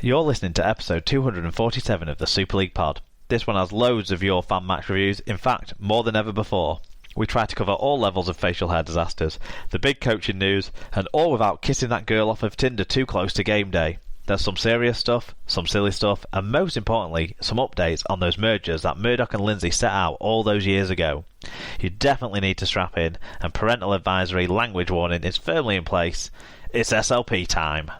You're listening to episode 247 of the Super League Pod. This one has loads of your fan match reviews, in fact, more than ever before. We try to cover all levels of facial hair disasters, the big coaching news, and all without kissing that girl off of Tinder too close to game day. There's some serious stuff, some silly stuff, and most importantly, some updates on those mergers that Murdoch and Lindsay set out all those years ago. You definitely need to strap in, and parental advisory language warning is firmly in place. It's SLP time.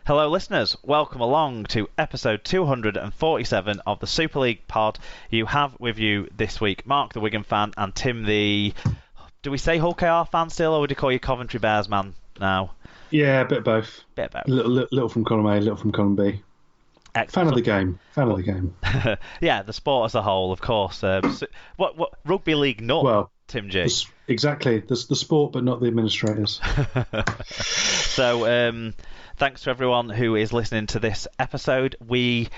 Hello listeners, welcome along to episode 247 of the Super League Pod. You have with you this week Mark the Wigan fan and Tim the... Do we say Hull KR fan still, or would you call you Coventry Bears man now? Yeah, a bit of both. Bit of both. Little from column A, little from column B. Excellent. Fan of the game. Fan of the game. Yeah, the sport as a whole, of course. What Rugby League not, well, Tim G? Exactly. The sport, but not the administrators. So, thanks to everyone who is listening to this episode. We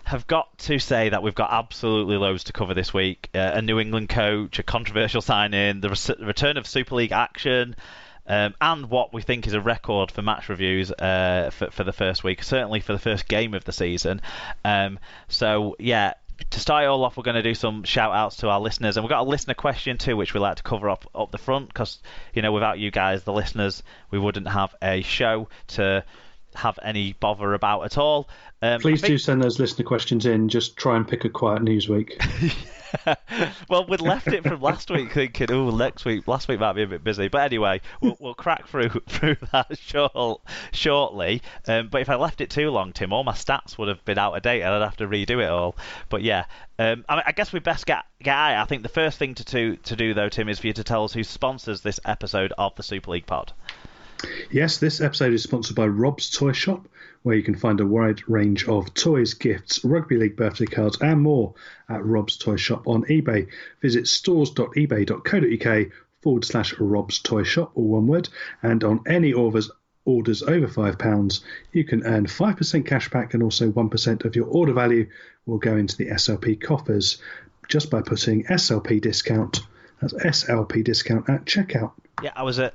have got to say that we've got absolutely loads to cover this week. A New England coach, a controversial signing, the return of Super League action, and what we think is a record for match reviews for the first week, certainly for the first game of the season. So, yeah. To start it all off, we're going to do some shout-outs to our listeners, and we've got a listener question too, which we like to cover up the front, because, you know, without you guys, the listeners, we wouldn't have a show to have any bother about at all. Please do send those listener questions in. Just try and pick a quiet news week. Well, we'd left it from last week thinking, last week might be a bit busy. But anyway, we'll crack through that shortly. But if I left it too long, Tim, all my stats would have been out of date and I'd have to redo it all. But yeah, I guess we best get at it. I think the first thing to do, though, Tim, is for you to tell us who sponsors this episode of the Super League Pod. Yes, this episode is sponsored by Rob's Toy Shop, where you can find a wide range of toys, gifts, rugby league birthday cards and more at Rob's Toy Shop on eBay. Visit stores.ebay.co.uk/Rob's Toy Shop, all one word, and on any orders over £5, you can earn 5% cash back, and also 1% of your order value will go into the SLP coffers just by putting SLP discount, that's SLP discount, at checkout. Yeah, I was at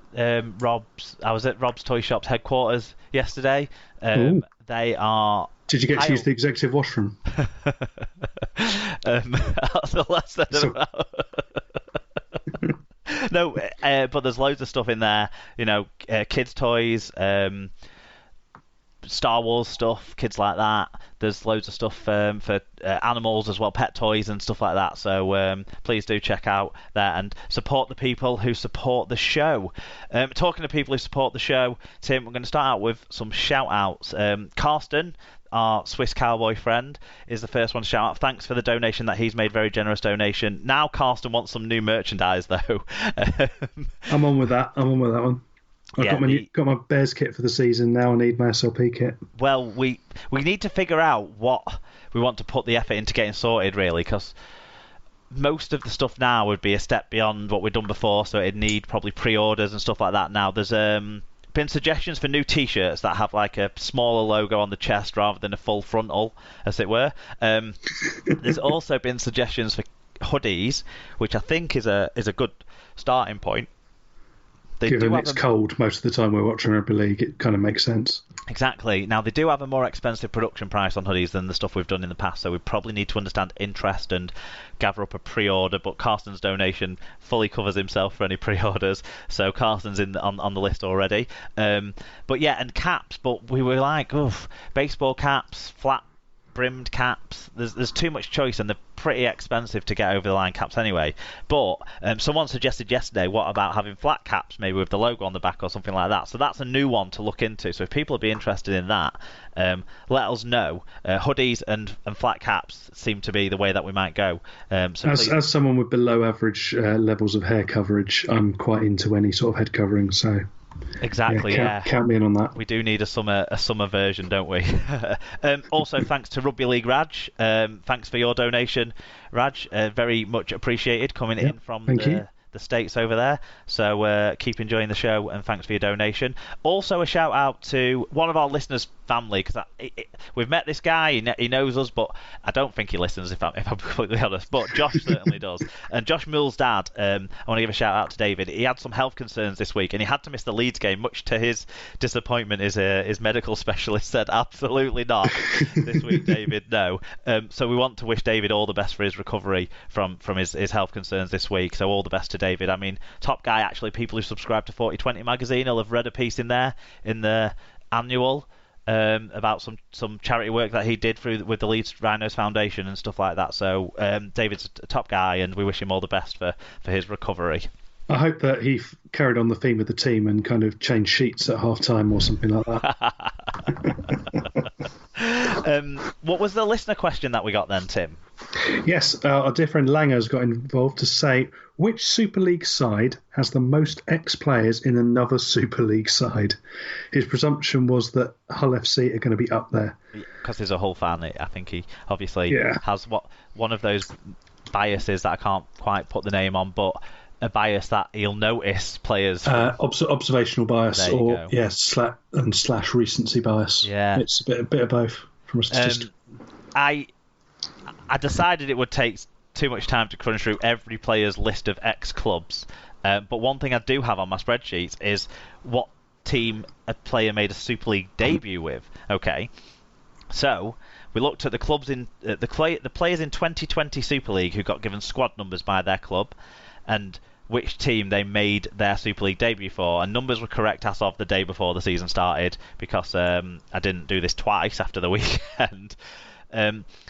Rob's Toy Shop's headquarters yesterday. They are. Did you get to use the executive washroom? That's the last thing about. No, but there's loads of stuff in there. You know, kids' toys, Star Wars stuff, kids like that. There's loads of stuff for animals as well, pet toys and stuff like that. So please do check out there and support the people who support the show. Talking to people who support the show, Tim, we're going to start out with some shout-outs. Karsten, our Swiss cowboy friend, is the first one to shout out. Thanks for the donation that he's made, very generous donation. Now Karsten wants some new merchandise, though. I'm on with that one. I've got my Bears kit for the season. Now I need my SLP kit. Well, we need to figure out what we want to put the effort into getting sorted, really, because most of the stuff now would be a step beyond what we've done before, so it'd need probably pre-orders and stuff like that. Now, there's been suggestions for new T-shirts that have like a smaller logo on the chest rather than a full frontal, as it were. There's also been suggestions for hoodies, which I think is a good starting point. Given it's cold most of the time we're watching Rugby League, it kind of makes sense. Exactly. Now, they do have a more expensive production price on hoodies than the stuff we've done in the past, so we probably need to understand interest and gather up a pre-order, but Karsten's donation fully covers himself for any pre-orders, so Karsten's on the list already. But yeah, and caps, but we were like, baseball caps, flat brimmed caps, there's too much choice and they're pretty expensive to get over the line caps anyway. But someone suggested yesterday, what about having flat caps, maybe with the logo on the back or something like that? So that's a new one to look into. So if people would be interested in that, let us know. Hoodies and flat caps seem to be the way that we might go. As someone with below average levels of hair coverage, I'm quite into any sort of head covering, so exactly, yeah. Count me in on that. We do need a summer version, don't we? Also, thanks to Rugby League Raj. Thanks for your donation, Raj. Very much appreciated coming in from the the States over there. So keep enjoying the show, and thanks for your donation. Also, a shout out to one of our listeners' family, because we've met this guy. He knows us, but I don't think he listens, if I'm completely honest. But Josh certainly does. And Josh Mill's dad, I want to give a shout out to David. He had some health concerns this week, and he had to miss the Leeds game, much to his disappointment. His medical specialist said absolutely not this week, David. No. So we want to wish David all the best for his recovery from his health concerns this week. So all the best to David. I mean, top guy, actually. People who subscribe to 4020 magazine will have read a piece in there in the annual about some charity work that he did with the Leeds Rhinos Foundation and stuff like that. So David's a top guy, and we wish him all the best for his recovery. I hope that he carried on the theme of the team and kind of changed sheets at half time or something like that. What was the listener question that we got then, Tim? Yes, our dear friend Langer's got involved to say, which Super League side has the most ex-players in another Super League side? His presumption was that Hull FC are going to be up there. Because he's a Hull fan, I think he obviously has one of those biases that I can't quite put the name on, but a bias that he'll notice players. Observational bias, or slash recency bias. Yeah, it's a bit of both from a statistic. I decided it would take too much time to crunch through every player's list of ex-clubs, but one thing I do have on my spreadsheets is what team a player made a Super League debut with. Okay, so we looked at the clubs in the players in 2020 Super League who got given squad numbers by their club, and which team they made their Super League debut for, and numbers were correct as of the day before the season started, because I didn't do this twice after the weekend.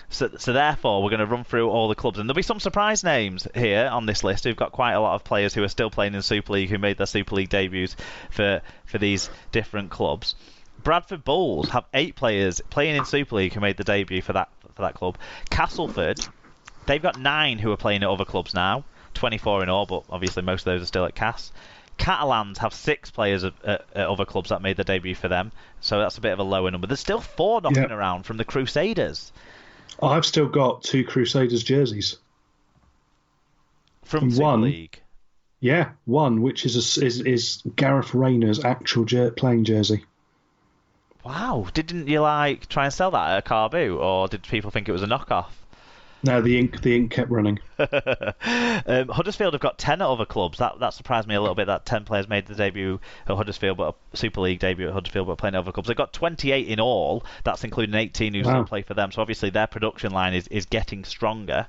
So therefore, we're going to run through all the clubs, and there'll be some surprise names here on this list. We've got quite a lot of players who are still playing in Super League who made their Super League debuts for these different clubs. Bradford Bulls have 8 players playing in Super League who made the debut for that club. Castleford, they've got 9 who are playing at other clubs now, 24 in all, but obviously most of those are still at Cass. Catalans have 6 players at other clubs that made the debut for them, so that's a bit of a lower number. There's still 4 knocking around from the Crusaders. I've still got 2 Crusaders jerseys from Super League. Yeah, one which is Gareth Rayner's actual playing jersey. Wow! Didn't you try and sell that at a car boot, or did people think it was a knockoff? No, the ink kept running. Huddersfield have got 10 at other clubs. That surprised me a little bit, that 10 players made the debut at Huddersfield, but a Super League debut at Huddersfield, but playing at other clubs. They've got 28 in all. That's including 18 who still play for them. So obviously their production line is getting stronger.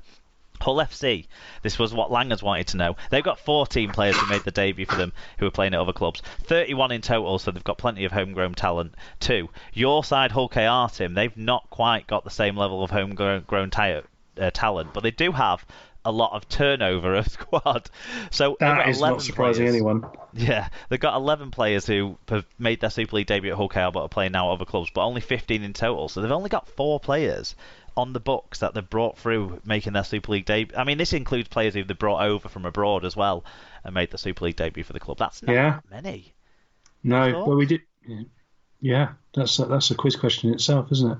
Hull FC, this was what Langers wanted to know. They've got 14 players who made the debut for them who are playing at other clubs. 31 in total, so they've got plenty of homegrown talent too. Your side, Hull KR, Tim, they've not quite got the same level of homegrown talent, but they do have a lot of turnover of squad. So that is not surprising anyone. Yeah, they've got 11 players who have made their Super League debut at Hull KR but are playing now at other clubs, but only 15 in total. So they've only got 4 players on the books that they've brought through making their Super League debut. I mean, this includes players who they've brought over from abroad as well and made the Super League debut for the club. That's not that many. No, well, we did. Yeah, that's a quiz question in itself, isn't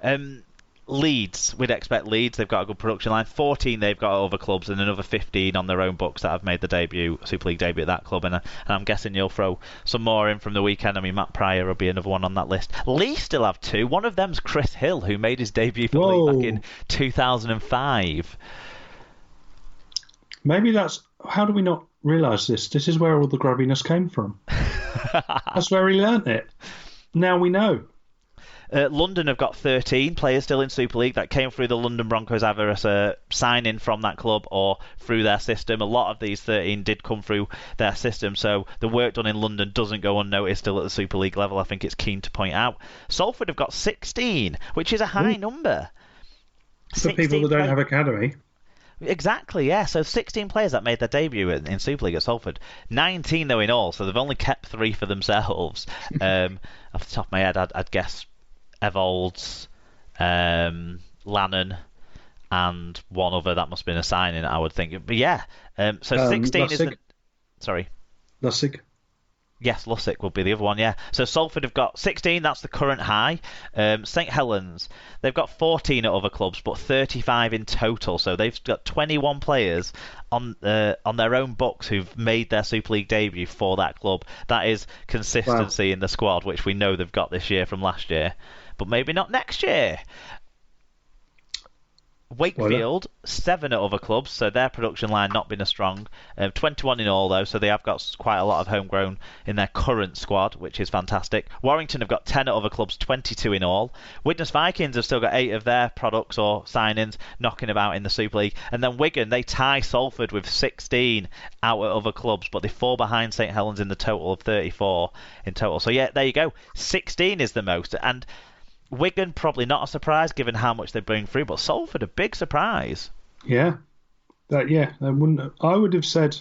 it? Leeds, we'd expect Leeds. They've got a good production line. 14 they've got at other clubs, and another 15 on their own books that have made the Super League debut at that club. And I'm guessing you'll throw some more in from the weekend. I mean, Matt Pryor will be another one on that list. Leeds still have 2. One of them's Chris Hill, who made his debut for the league back in 2005. Maybe that's... How do we not realise this? This is where all the grubbiness came from. That's where he learnt it. Now we know. London have got 13 players still in Super League that came through the London Broncos either as a sign-in from that club or through their system. A lot of these 13 did come through their system, so the work done in London doesn't go unnoticed still at the Super League level. I think it's keen to point out. Salford have got 16, which is a high number. For people that don't have academy. Exactly, yeah. So 16 players that made their debut in Super League at Salford. 19 though in all, so they've only kept 3 for themselves. Off the top of my head, I'd guess Evolds, Lannon, and one other that must have been a signing, I would think. But yeah, so 16 Lussig. is... Sorry? Lussig. Yes, Lussick will be the other one, yeah. So Salford have got 16, that's the current high. St Helens, they've got 14 at other clubs, but 35 in total. So they've got 21 players on their own books who've made their Super League debut for that club. That is consistency in the squad, which we know they've got this year from last year, but maybe not next year. Wakefield, 7 at other clubs, so their production line not been as strong. 21 in all, though, so they have got quite a lot of homegrown in their current squad, which is fantastic. Warrington have got 10 at other clubs, 22 in all. Widnes Vikings have still got 8 of their products or signings knocking about in the Super League. And then Wigan, they tie Salford with 16 out at other clubs, but they fall behind St Helens in the total of 34 in total. So, yeah, there you go. 16 is the most. And Wigan, probably not a surprise given how much they bring through, but Salford, a big surprise. Yeah. I would have said,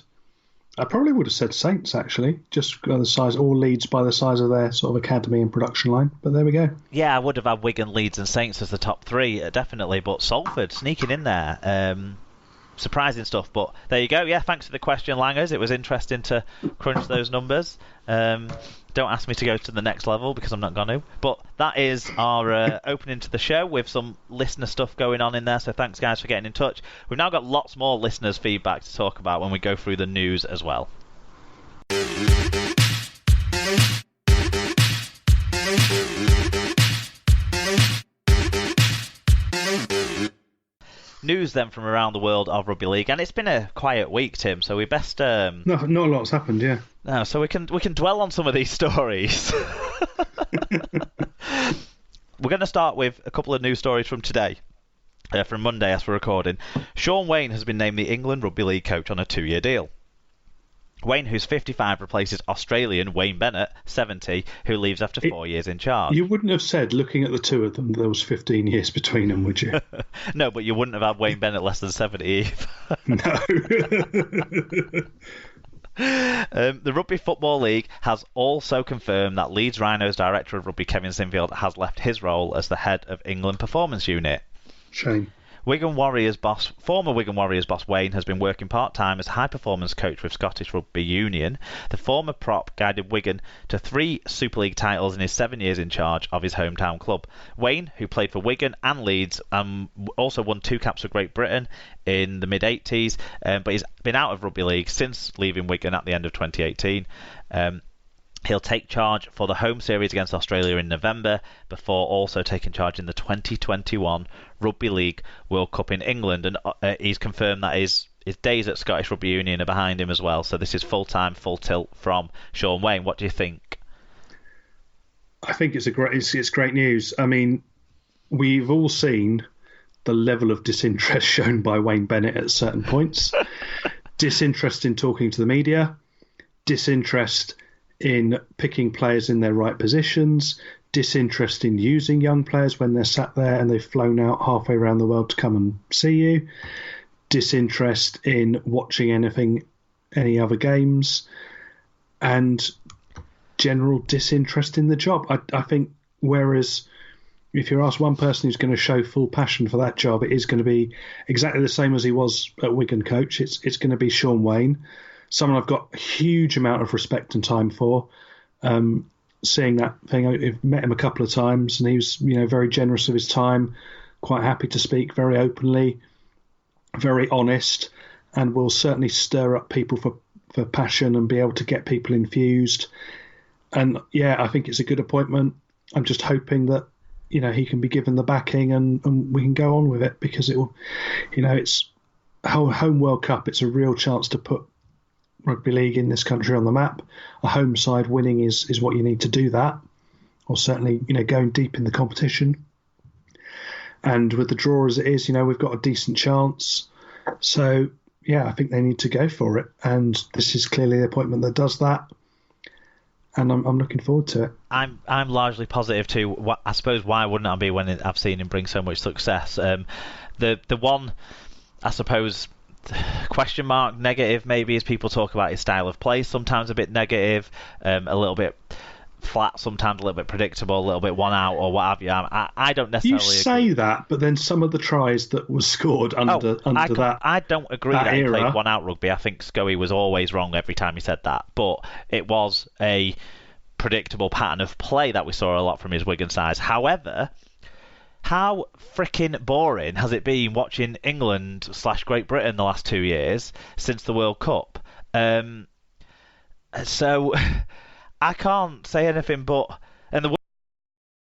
I probably would have said Saints, actually, just by the size, all Leeds by the size of their sort of academy and production line. But there we go. Yeah, I would have had Wigan, Leeds and Saints as the top 3, definitely, but Salford sneaking in there. Surprising stuff, but there you go. Yeah, thanks for the question, Langers. It was interesting to crunch those numbers. Don't ask me to go to the next level because I'm not going to. But that is our opening to the show with some listener stuff going on in there. So thanks, guys, for getting in touch. We've now got lots more listeners' feedback to talk about when we go through the news as well. News then from around the world of Rugby League, and it's been a quiet week, Tim. So we best no, not a lot's happened, yeah. No, so we can dwell on some of these stories. We're going to start with a couple of news stories from today, from Monday as we're recording. Sean Wayne has been named the England Rugby League coach on a 2-year deal. Wayne, who's 55, replaces Australian Wayne Bennett, 70, who leaves after 4 years in charge. You wouldn't have said, looking at the two of them, there was 15 years between them, would you? No, but you wouldn't have had Wayne Bennett less than 70 either. No. The Rugby Football League has also confirmed that Leeds Rhinos director of rugby Kevin Sinfield has left his role as the head of England Performance Unit. Shame. Former Wigan Warriors boss Wayne has been working part-time as a high-performance coach with Scottish Rugby Union. The former prop guided Wigan to 3 Super League titles in his 7 years in charge of his hometown club. Wayne, who played for Wigan and Leeds, also won 2 caps for Great Britain in the mid-80s, but he's been out of Rugby League since leaving Wigan at the end of 2018. He'll take charge for the home series against Australia in November, before also taking charge in the 2021 Rugby League World Cup in England. And he's confirmed that his days at Scottish Rugby Union are behind him as well. So this is full-time, full tilt from Sean Wayne. What do you think? I think it's great news. I mean, we've all seen the level of disinterest shown by Wayne Bennett at certain points. Disinterest in talking to the media, disinterest in picking players in their right positions, disinterest in using young players when they're sat there and they've flown out halfway around the world to come and see you, disinterest in watching any other games, and general disinterest in the job. I think whereas if you're asked one person who's going to show full passion for that job, it is going to be exactly the same as he was at Wigan coach. It's going to be Sean Wayne. Someone I've got a huge amount of respect and time for. Seeing that thing, I've met him a couple of times, and he was, very generous of his time, quite happy to speak very openly, very honest, and will certainly stir up people for passion and be able to get people infused. And yeah, I think it's a good appointment. I'm just hoping that he can be given the backing and we can go on with it, because it will, it's home World Cup. It's a real chance to put rugby league in this country on the map. A home side winning is what you need to do that, or certainly going deep in the competition. And with the draw as it is, we've got a decent chance. So yeah, I think they need to go for it, and this is clearly the appointment that does that. And I'm looking forward to it. I'm largely positive too. I suppose why wouldn't I be when I've seen him bring so much success? The one, I suppose, question mark negative maybe is people talk about his style of play, sometimes a bit negative, a little bit flat, sometimes a little bit predictable, a little bit one out or what have you. I don't You necessarily say agree. that, but then some of the tries that were scored under that I don't agree that that he era. played one out rugby. I think Scully was always wrong every time he said that, but it was a predictable pattern of play that we saw a lot from his Wigan sides. However, how freaking boring has it been watching England/Great Britain the last 2 years since the World Cup? So I can't say anything but